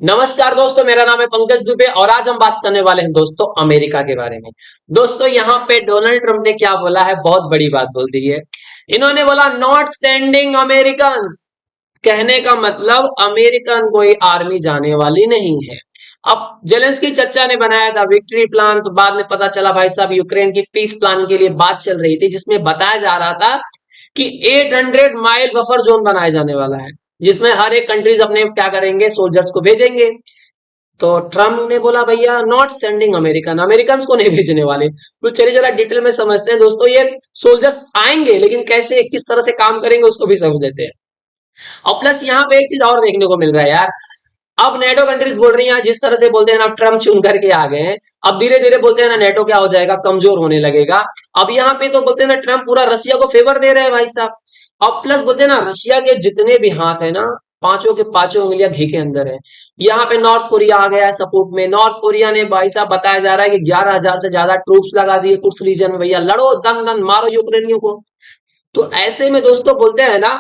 नमस्कार दोस्तों, मेरा नाम है पंकज दुबे और आज हम बात करने वाले हैं दोस्तों अमेरिका के बारे में। दोस्तों यहाँ पे डोनाल्ड ट्रंप ने क्या बोला है, बहुत बड़ी बात बोल दी है। इन्होंने बोला नॉट सेंडिंग अमेरिकन। कहने का मतलब अमेरिकन कोई आर्मी जाने वाली नहीं है। अब जेलेंस्की चचा ने बनाया था विक्ट्री प्लान, तो बाद में पता चला भाई साहब यूक्रेन की पीस प्लान के लिए बात चल रही थी, जिसमें बताया जा रहा था कि 800 माइल बफर जोन बनाया जाने वाला है, जिसमें हर एक कंट्रीज अपने क्या करेंगे, सोल्जर्स को भेजेंगे। तो ट्रम्प ने बोला भैया नॉट सेंडिंग अमेरिकन, अमेरिकन को नहीं भेजने वाले। तो चलिए जरा डिटेल में समझते हैं दोस्तों, ये सोल्जर्स आएंगे लेकिन कैसे, किस तरह से काम करेंगे उसको भी समझ लेते हैं। और प्लस यहाँ पे एक चीज और देखने को मिल रहा है यार। अब नेटो कंट्रीज बोल रही हैं, जिस तरह से बोलते हैं ना ट्रम्प चुन करके आ गए हैं, अब धीरे धीरे बोलते हैं ना नेटो क्या हो जाएगा, कमजोर होने लगेगा। अब यहाँ पे तो बोलते हैं ना ट्रम्प पूरा रशिया को फेवर दे रहे हैं भाई साहब। अब प्लस बोलते हैं ना रशिया के जितने भी हाथ है ना, पांचों के पांचों उंगलियां घी के अंदर है। यहाँ पे नॉर्थ कोरिया आ गया है सपोर्ट में। नॉर्थ कोरिया ने भाई साहब बताया जा रहा है कि 11,000 से ज्यादा ट्रूप्स लगा दिए कुछ रीजन में। भैया लड़ो, दन दन मारो यूक्रेनियों को। तो ऐसे में दोस्तों बोलते हैं ना,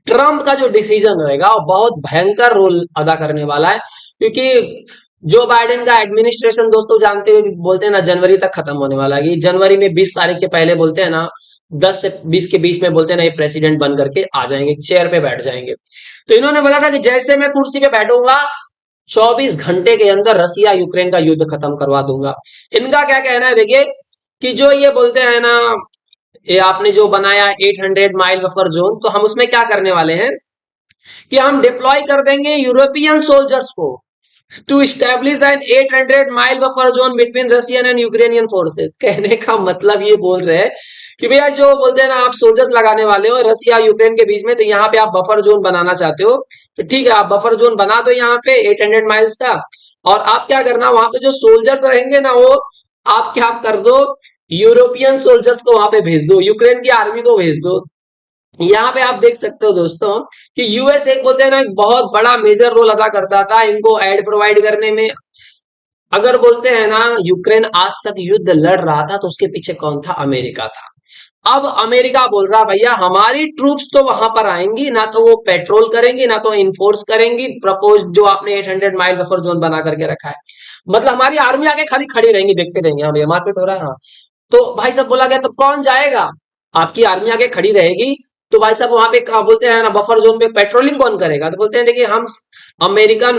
ट्रम्प का जो डिसीजन रहेगा वो बहुत भयंकर रोल अदा करने वाला है। क्योंकि जो बाइडेन का एडमिनिस्ट्रेशन दोस्तों जानते हो कि बोलते हैं ना जनवरी तक खत्म होने वाला है। ये जनवरी में 20 तारीख के पहले बोलते हैं ना, 10 से 20 के बीच में बोलते हैं ना ये प्रेसिडेंट बन करके आ जाएंगे, चेयर पे बैठ जाएंगे। तो इन्होंने बोला था कि जैसे मैं कुर्सी पे बैठूंगा 24 घंटे के अंदर रसिया यूक्रेन का युद्ध खत्म करवा दूंगा। इनका क्या कहना है देखिए, कि जो ये बोलते हैं ना, ये आपने जो बनाया 800 माइल बफर जोन, तो हम उसमें क्या करने वाले हैं कि हम डिप्लॉय कर देंगे यूरोपियन सोल्जर्स को to establish an 800 mile buffer zone between Russian and Ukrainian forces. कहने का मतलब ये बोल रहे हैं कि भैया जो बोलते हैं ना आप सोल्जर्स लगाने वाले हो रसिया यूक्रेन के बीच में, तो यहाँ पे आप बफर जोन बनाना चाहते हो, तो ठीक है आप बफर जोन बना दो यहाँ पे 800 माइल्स का। और आप क्या करना, वहां पे जो सोल्जर्स रहेंगे ना, वो आप क्या कर दो, यूरोपियन सोल्जर्स को वहां पे भेज दो, यूक्रेन की आर्मी को भेज दो। यहाँ पे आप देख सकते हो दोस्तों कि यूएस एक बोलते हैं ना एक बहुत बड़ा मेजर रोल अदा करता था इनको एड प्रोवाइड करने में। अगर बोलते हैं ना यूक्रेन आज तक युद्ध लड़ रहा था तो उसके पीछे कौन था, अमेरिका था। अब अमेरिका बोल रहा भैया हमारी ट्रूप्स तो वहां पर आएंगी ना, तो वो पेट्रोल करेंगी ना तो इन्फोर्स करेंगी प्रपोज जो आपने 800 माइल बफर जोन बना करके रखा है। मतलब हमारी आर्मी आगे खाली खड़ी रहेंगी, देखते रहेंगे हाँ भैया मारपीट हो रहा है हाँ। तो भाई साहब बोला गया तो कौन जाएगा, आपकी आर्मी आगे खड़ी रहेगी, तो भाई साहब वहां पे कहा बोलते हैं ना बफर जोन पे पेट्रोलिंग कौन करेगा। तो बोलते हैं देखिए हम अमेरिकन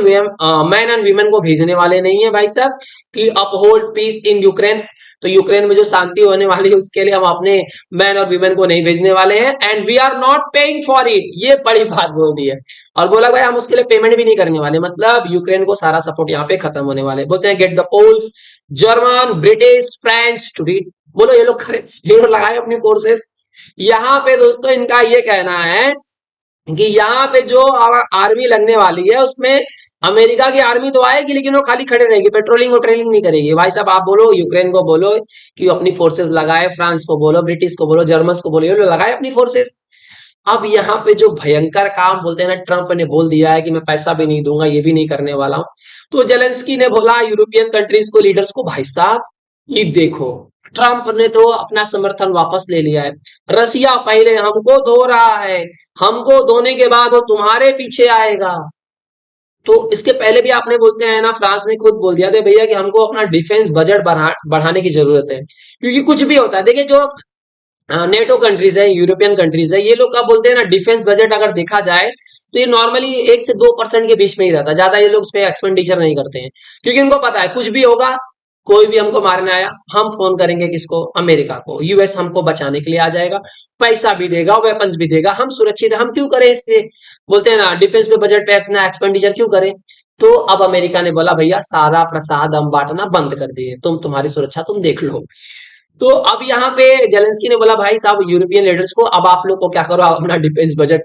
मैन एंड वीमेन को भेजने वाले नहीं है भाई साहब कि अपहोल्ड पीस इन यूक्रेन। तो यूक्रेन में जो शांति होने वाली है उसके लिए हम अपने मैन और वीमेन को नहीं भेजने वाले हैं, and we are not paying for it. ये बड़ी बात बोल दी है। और बोला भाई हम उसके लिए पेमेंट भी नहीं करने वाले, मतलब यूक्रेन को सारा सपोर्ट यहाँ पे खत्म होने वाले। बोलते हैं get the polls, German, British, French to read. बोलो ये लोग खड़े, ये लोग लगाए अपनी फोर्सेस। यहाँ पे दोस्तों इनका ये कहना है कि यहाँ पे जो आर्मी लगने वाली है उसमें अमेरिका की आर्मी तो आएगी लेकिन वो खाली खड़े रहेगी, पेट्रोलिंग वोट्रोलिंग नहीं करेगी। भाई साहब आप बोलो यूक्रेन को बोलो कि अपनी फोर्सेस लगाए, फ्रांस को बोलो, ब्रिटिश को बोलो, जर्मन को बोलो, ये लोग लगाए अपनी फोर्सेस। अब यहाँ पे जो भयंकर काम बोलते हैं ना, ट्रंप ने बोल दिया है कि मैं पैसा भी नहीं दूंगा, ये भी नहीं करने वाला हूं। तो जेलेंस्की ने बोला यूरोपियन कंट्रीज को, लीडर्स को, भाई साहब ये देखो ट्रंप ने तो अपना समर्थन वापस ले लिया है। रसिया पहले हमको धो रहा है, हमको धोने के बाद वो तुम्हारे पीछे आएगा। तो इसके पहले भी आपने बोलते हैं ना, फ्रांस ने खुद बोल दिया था भैया कि हमको अपना डिफेंस बजट बढ़ाने की जरूरत है। क्योंकि कुछ भी होता है देखिए, जो नेटो कंट्रीज है, यूरोपियन कंट्रीज है, ये लोग क्या बोलते हैं ना, डिफेंस बजट अगर देखा जाए तो ये नॉर्मली 1 से 2% के बीच में ही रहता है, ज्यादा ये लोग इस पे एक्सपेंडिचर नहीं करते हैं। क्योंकि उनको पता है कुछ भी होगा, कोई भी हमको मारने आया हम फोन करेंगे किसको, अमेरिका को। यूएस हमको बचाने के लिए आ जाएगा, पैसा भी देगा, वेपन्स भी देगा, हम सुरक्षित है, हम क्यों करें इस पे, बोलते हैं ना डिफेंस पे बजट पे इतना एक्सपेंडिचर क्यों करें। तो अब अमेरिका ने बोला भैया सारा प्रसाद हम बांटना बंद कर दिए, तुम तुम्हारी सुरक्षा तुम देख लो। तो अब यहाँ पे जेलेंस्की ने बोला भाई साहब यूरोपियन लीडर्स को, अब आप लोग को क्या करो, आप अपना डिफेंस बजट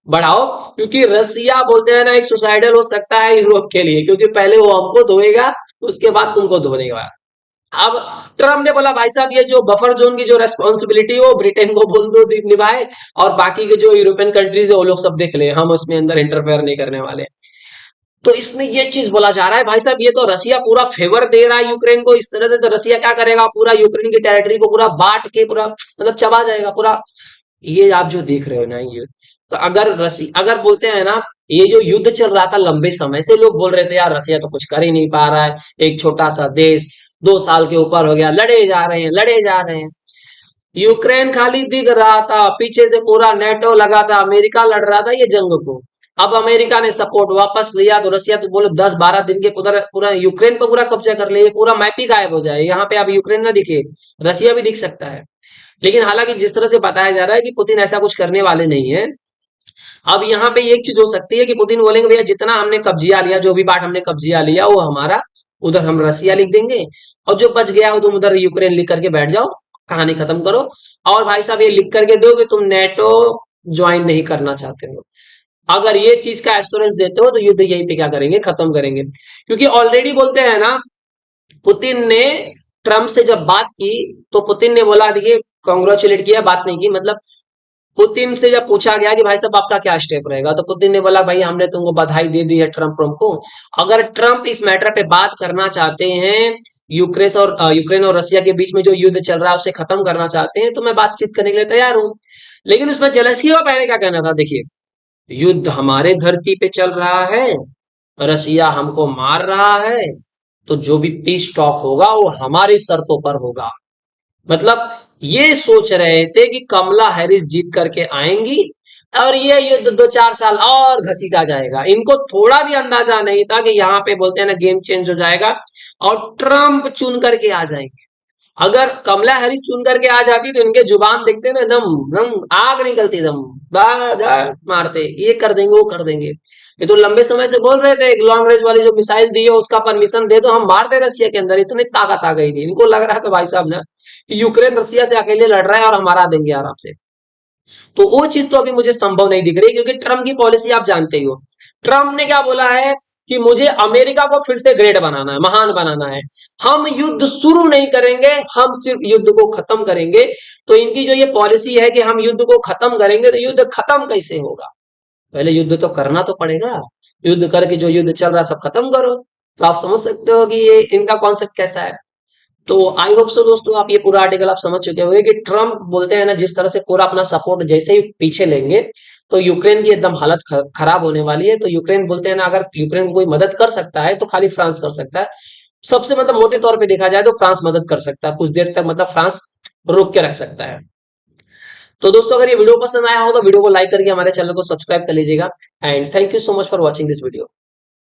बढ़ाओ। क्योंकि रसिया बोलते हैं ना एक सुसाइडल हो सकता है यूरोप के लिए, क्योंकि पहले वो हमको धोएगा उसके बाद तुमको धोएगा। अब ट्रम्प ने बोला भाई साहब ये जो बफर जोन की जो रेस्पॉन्सिबिलिटी वो ब्रिटेन को बोल दो निभाए, और बाकी के जो यूरोपियन कंट्रीज है वो लोग सब देख ले, हम उसमें अंदर इंटरफेयर नहीं करने वाले। तो इसमें ये चीज बोला जा रहा है भाई साहब ये तो रसिया पूरा फेवर दे रहा है यूक्रेन को इस तरह से, तो रसिया क्या करेगा, पूरा यूक्रेन की टेरिटरी को पूरा बांट के पूरा मतलब चबा जाएगा पूरा। ये आप जो देख रहे हो ना, ये तो अगर बोलते हैं ना ये जो युद्ध चल रहा था लंबे समय से, लोग बोल रहे थे यार रसिया तो कुछ कर ही नहीं पा रहा है, एक छोटा सा देश, 2 साल के ऊपर हो गया, लड़े जा रहे हैं लड़े जा रहे हैं। यूक्रेन खाली दिख रहा था, पीछे से पूरा नेटो लगा था, अमेरिका लड़ रहा था ये जंग को। अब अमेरिका ने सपोर्ट वापस लिया तो रसिया तो बोले 10-12 दिन के पूरा पूरा यूक्रेन पर पूरा कब्जा कर ले, पूरा मैप ही गायब हो जाए, यहाँ पे अब यूक्रेन ना दिखे, रसिया भी दिख सकता है। लेकिन हालांकि जिस तरह से बताया जा रहा है कि पुतिन ऐसा कुछ करने वाले नहीं है। अब यहाँ पे एक चीज हो सकती है कि पुतिन बोलेंगे भैया जितना हमने कब्जिया लिया, जो भी पार्ट हमने कब्जिया लिया वो हमारा, उधर हम रसिया लिख देंगे, और जो बच गया हो तुम उधर यूक्रेन लिख करके बैठ जाओ, कहानी खत्म करो। और भाई साहब ये लिख करके दो कि तुम नेटो ज्वाइन नहीं करना चाहते हो। अगर ये चीज का एश्योरेंस देते हो तो युद्ध यहीं पे क्या करेंगे, खत्म करेंगे। क्योंकि ऑलरेडी बोलते हैं ना, पुतिन ने ट्रम्प से जब बात की तो पुतिन ने बोला, देखिए कॉन्ग्रेचुलेट किया, बात नहीं की, मतलब पुतिन से जब पूछा गया कि भाई साहब आपका क्या स्टेप रहेगा, तो पुतिन ने बोला भाई हमने तुमको बधाई दे दी है ट्रम्प को। अगर ट्रम्प इस मैटर पे बात करना चाहते हैं, यूक्रेन और रसिया के बीच में जो युद्ध चल रहा है उसे खत्म करना चाहते हैं, तो मैं बातचीत करने के लिए तैयार हूं। लेकिन उसमें जेलेंस्की का पहले क्या कहना था, देखिए युद्ध हमारे धरती पे चल रहा है, रसिया हमको मार रहा है, तो जो भी पीस टॉक होगा वो हमारी शर्तों पर होगा। मतलब ये सोच रहे थे कि कमला हैरिस जीत करके आएंगी और ये युद्ध 2-4 साल और घसीटा जाएगा। इनको थोड़ा भी अंदाजा नहीं था कि यहाँ पे बोलते हैं ना गेम चेंज हो जाएगा और ट्रम्प चुन करके आ जाएंगे। अगर कमला हैरिस चुन करके आ जाती तो इनके जुबान देखते ना, दम दम आग निकलती, दम मारते, ये कर देंगे वो कर देंगे। ये तो लंबे समय से बोल रहे थे लॉन्ग रेंज वाली जो मिसाइल दी है उसका परमिशन दे दो, हम मार दे रसिया के अंदर, इतनी ताकत आ गई थी। इनको लग रहा था भाई साहब ना कि यूक्रेन रसिया से अकेले लड़ रहा है और हम हरा देंगे आराम से। तो वो चीज तो अभी मुझे संभव नहीं दिख रही, क्योंकि ट्रम्प की पॉलिसी आप जानते ही हो। ट्रम्प ने क्या बोला है कि मुझे अमेरिका को फिर से ग्रेट बनाना है, महान बनाना है, हम युद्ध शुरू नहीं करेंगे, हम सिर्फ युद्ध को खत्म करेंगे। तो इनकी जो ये पॉलिसी है कि हम युद्ध को खत्म करेंगे, तो युद्ध खत्म कैसे होगा, पहले युद्ध तो करना तो पड़ेगा। युद्ध करके जो युद्ध चल रहा है सब खत्म करो। तो आप समझ सकते हो कि ये इनका कॉन्सेप्ट कैसा है। तो आई होप सो दोस्तों आप ये पूरा आर्टिकल आप समझ चुके होंगे कि ट्रम्प बोलते हैं ना, जिस तरह से पूरा अपना सपोर्ट जैसे ही पीछे लेंगे तो यूक्रेन की एकदम हालत खराब होने वाली है। तो यूक्रेन बोलते हैं ना, अगर यूक्रेन को कोई मदद कर सकता है तो खाली फ्रांस कर सकता है। सबसे मतलब मोटे तौर पे देखा जाए तो फ्रांस मदद कर सकता है कुछ देर तक, मतलब फ्रांस रोक के रख सकता है। तो दोस्तों अगर ये वीडियो पसंद आया हो तो वीडियो को लाइक करके हमारे चैनल को सब्सक्राइब कर लीजिएगा। And thank you so much for watching this video.